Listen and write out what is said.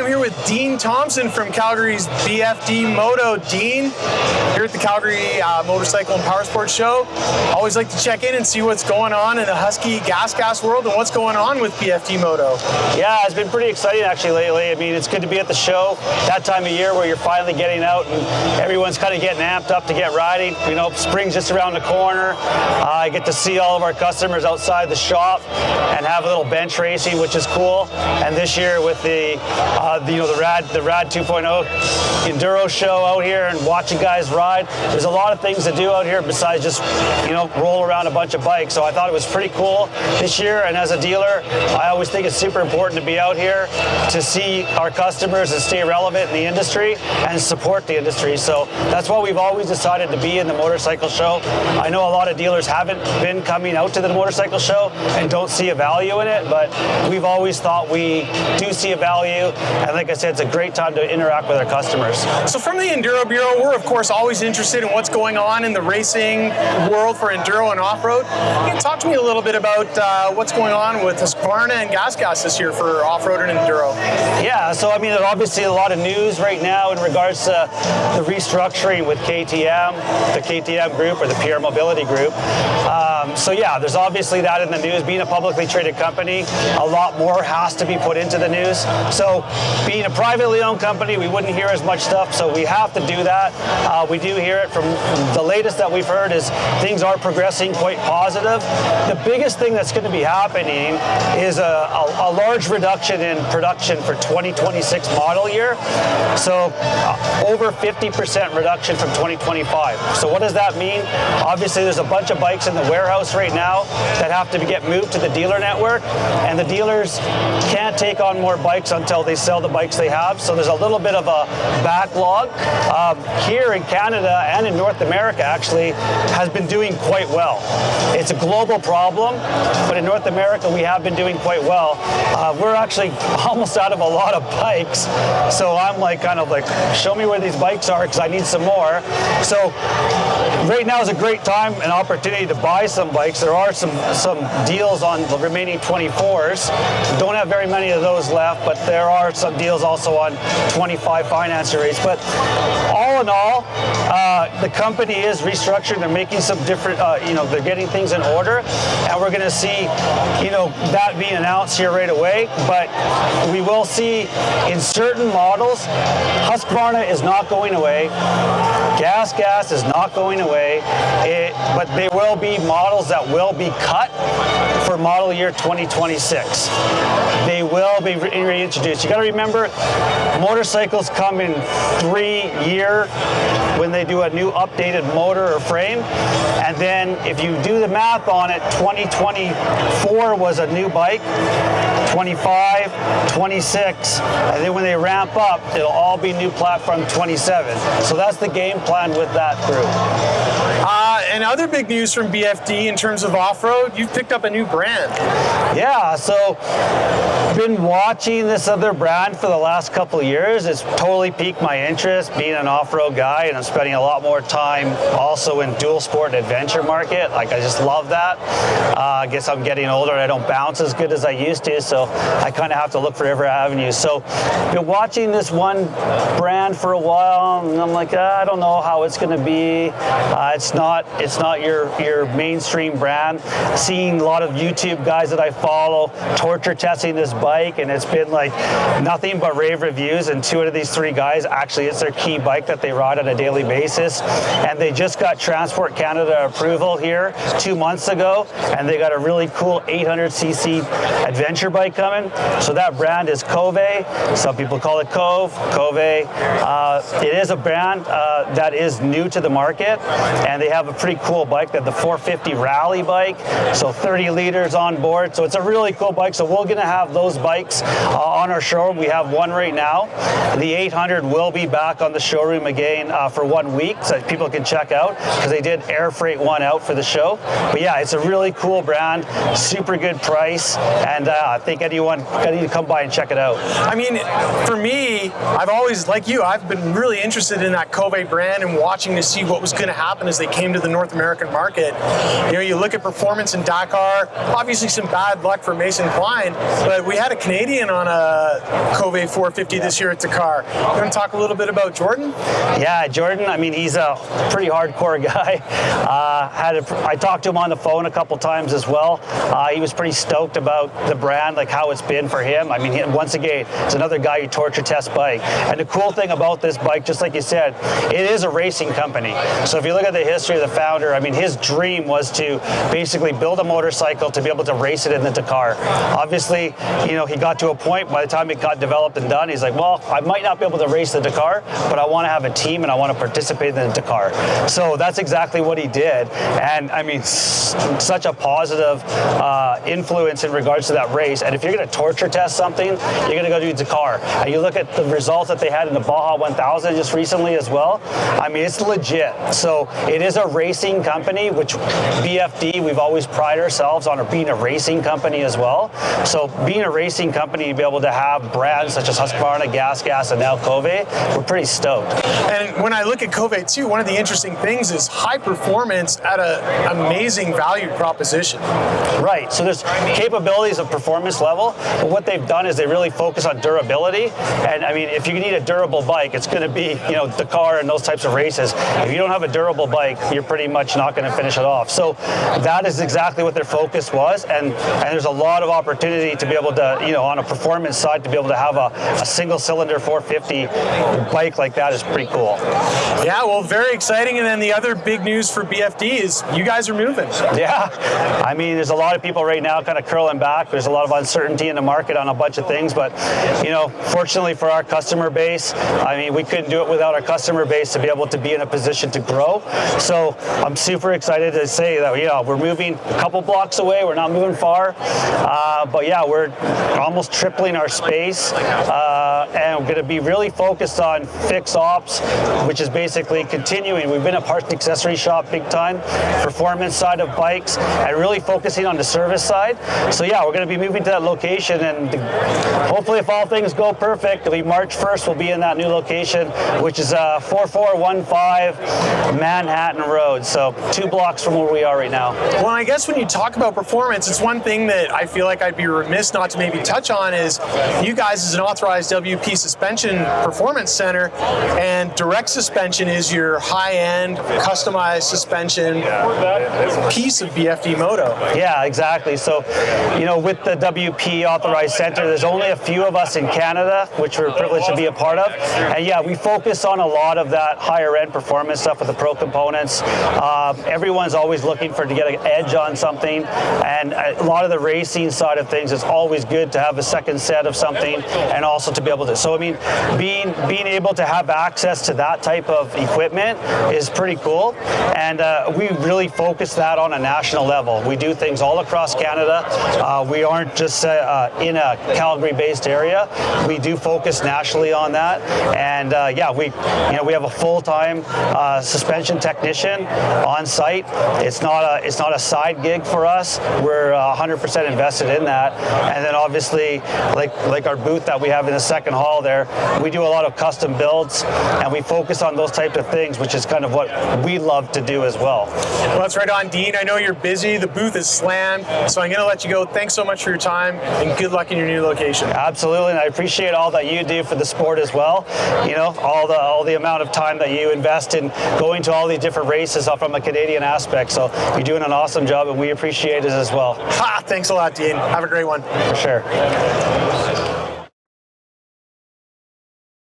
I'm here with Dean Thompson from Calgary's BFD Moto. Dean, here at the Calgary Motorcycle and Powersport Show. Always like to check in and see what's going on in the Husky GasGas world and what's going on with BFD Moto. Yeah, it's been pretty exciting actually lately. I mean, it's good to be at the show that time of year where you're finally getting out and everyone's kind of getting amped up to get riding. You know, spring's just around the corner. I get to see all of our customers outside the shop and have a little bench racing, which is cool. And this year with the Rad 2.0 enduro show out here and watching guys ride, there's a lot of things to do out here besides just, you know, roll around a bunch of bikes. So I thought it was pretty cool this year. And as a dealer, I always think it's super important to be out here to see our customers and stay relevant in the industry and support the industry. So that's why we've always decided to be in the motorcycle show. I know a lot of dealers haven't been coming out to the motorcycle show and don't see a value in it, but we've always thought we do see a value. And like I said, it's a great time to interact with our customers. So from the Enduro Bureau, we're of course always interested in what's going on in the racing world for enduro and off-road. Can you talk to me a little bit about what's going on with Husqvarna and GasGas this year for off-road and enduro? Yeah, so I mean, there's obviously a lot of news right now in regards to the restructuring with KTM, the KTM group or the PR Mobility group. So yeah, there's obviously that in the news. Being a publicly traded company, a lot more has to be put into the news. So being a privately owned company, we wouldn't hear as much stuff, so we have to do that. We do hear it from the latest that we've heard is things are progressing quite positive. The biggest thing that's going to be happening is a large reduction in production for 2026 model year. So over 50% reduction from 2025. So what does that mean? Obviously there's a bunch of bikes in the warehouse right now that have to get moved to the dealer network, and the dealers can't take on more bikes until they sell the bikes they have. So there's a little bit of a backlog. Here in Canada and in North America actually has been doing quite well. It's a global problem, but in North America we have been doing quite well. We're actually almost out of a lot of bikes, so I'm kind of like, show me where these bikes are because I need some more. So right now is a great time and opportunity to buy some bikes. There are some deals on the remaining 24s. Don't have very many of those left, but there are some deals also on 25 financing rates. But all in all, the company is restructuring. They're making some different, they're getting things in order, and we're going to see, that being announced here right away. But we will see in certain models, Husqvarna is not going away. GasGas is not going away, but there will be models that will be cut for model year 2026. They will be reintroduced. You got to remember, motorcycles come in 3-year when they do a new updated motor or frame, and then if you do the math on it, 2024 was a new bike, 25, 26, and then when they ramp up, it'll all be new platform 27. So that's the game plan with that group. And other big news from BFD in terms of off-road, you've picked up a new brand. Yeah, so been watching this other brand for the last couple of years. It's totally piqued my interest being an off-road guy, and I'm spending a lot more time also in dual sport and adventure market. I just love that. I guess I'm getting older and I don't bounce as good as I used to, so I kind of have to look for every avenue. So been watching this one brand for a while, and I'm like, I don't know how it's going to be. It's not your mainstream brand. Seeing a lot of YouTube guys that I follow torture testing this bike, and it's been like nothing but rave reviews. And 2 out of these 3 guys, actually it's their key bike that they ride on a daily basis. And they just got Transport Canada approval here 2 months ago, and they got a really cool 800cc adventure bike coming. So that brand is Kove. Some people call it Kove. It is a brand that is new to the market, and they have a pretty cool bike. They have the 450 rally bike, so 30 liters on board. So it's a really cool bike. So we're going to have those bikes on our showroom. We have one right now. The 800 will be back on the showroom again for 1 week, so that people can check out, because they did air freight one out for the show. But yeah, it's a really cool brand, super good price, and I think anyone need to come by and check it out. I mean, for me, I've always, like you, I've been really interested in that Kove brand and watching to see what was going to happen as they came to the North North American market. You know, you look at performance in Dakar, obviously some bad luck for Mason Klein, but we had a Canadian on a Kove 450 this year at Dakar. You want to talk a little bit about Jordan? Yeah, Jordan, I mean, he's a pretty hardcore guy. I talked to him on the phone a couple times as well. He was pretty stoked about the brand, like how it's been for him. I mean, once again, it's another guy who torture tests bike. And the cool thing about this bike, just like you said, it is a racing company. So if you look at the history of the founder, I mean, his dream was to basically build a motorcycle to be able to race it in the Dakar. Obviously, you know, he got to a point by the time it got developed and done, he's like, well, I might not be able to race the Dakar, but I want to have a team and I want to participate in the Dakar. So that's exactly what he did. And I mean, such a positive influence in regards to that race. And if you're going to torture test something, you're going to go do Dakar. And you look at the results that they had in the Baja 1000 just recently as well. I mean, it's legit. So it is a racing company, which BFD, we've always prided ourselves on being a racing company as well. So being a racing company, to be able to have brands such as Husqvarna, GasGas, and now Kove, we're pretty stoked. And when I look at Kove too, one of the interesting things is high performance at an amazing value proposition. Right, so there's capabilities of performance level, but what they've done is they really focus on durability. And I mean, if you need a durable bike, it's going to be, you know, Dakar and those types of races. If you don't have a durable bike, you're pretty much not going to finish it off. So that is exactly what their focus was, and there's a lot of opportunity to be able to, you know, on a performance side, to be able to have a single cylinder 450 bike like that is pretty cool. Yeah, well, very exciting. And then the other big news for BFD is you guys are moving. Yeah, I mean, there's a lot of people right now kind of curling back. There's a lot of uncertainty in the market on a bunch of things, but, you know, fortunately for our customer base, I mean, we couldn't do it without our customer base to be able to be in a position to grow. So I'm super excited to say that, you know, we're moving a couple blocks away. We're not moving far, but yeah, we're almost tripling our space, and we're going to be really focused on fix ops, which is basically continuing. We've been a parts and accessory shop big time, performance side of bikes, and really focusing on the service side. So yeah, we're going to be moving to that location, and hopefully, if all things go perfect, it'll be March 1st. We'll be in that new location, which is 4415 Manhattan Road. So 2 blocks from where we are right now. Well, I guess when you talk about performance, it's one thing that I feel like I'd be remiss not to maybe touch on is you guys as an authorized WP suspension performance center, and direct suspension is your high-end customized suspension piece of BFD Moto. Yeah, exactly. So, you know, with the WP authorized center, there's only a few of us in Canada, which we're privileged to be a part of. And yeah, we focus on a lot of that higher end performance stuff with the pro components. Everyone's always looking to get an edge on something, and a lot of the racing side of things, it's always good to have a second set of something, and also to be able to. So I mean, being able to have access to that type of equipment is pretty cool, and we really focus that on a national level. We do things all across Canada. We aren't just in a Calgary-based area. We do focus nationally on that, and yeah, we have a full-time suspension technician on site. It's not a side gig for us. We're 100% invested in that, and then obviously, like our booth that we have in the second hall there, we do a lot of custom builds, and we focus on those types of things, which is kind of what we love to do as well. Well, that's right on, Dean. I know you're busy. The booth is slammed, so I'm going to let you go. Thanks so much for your time, and good luck in your new location. Absolutely, and I appreciate all that you do for the sport as well. You know, all the amount of time that you invest in going to all these different races from a Canadian aspect. So you're doing an awesome job, and we appreciate it as well. Thanks a lot, Dean. Have a great one. For sure.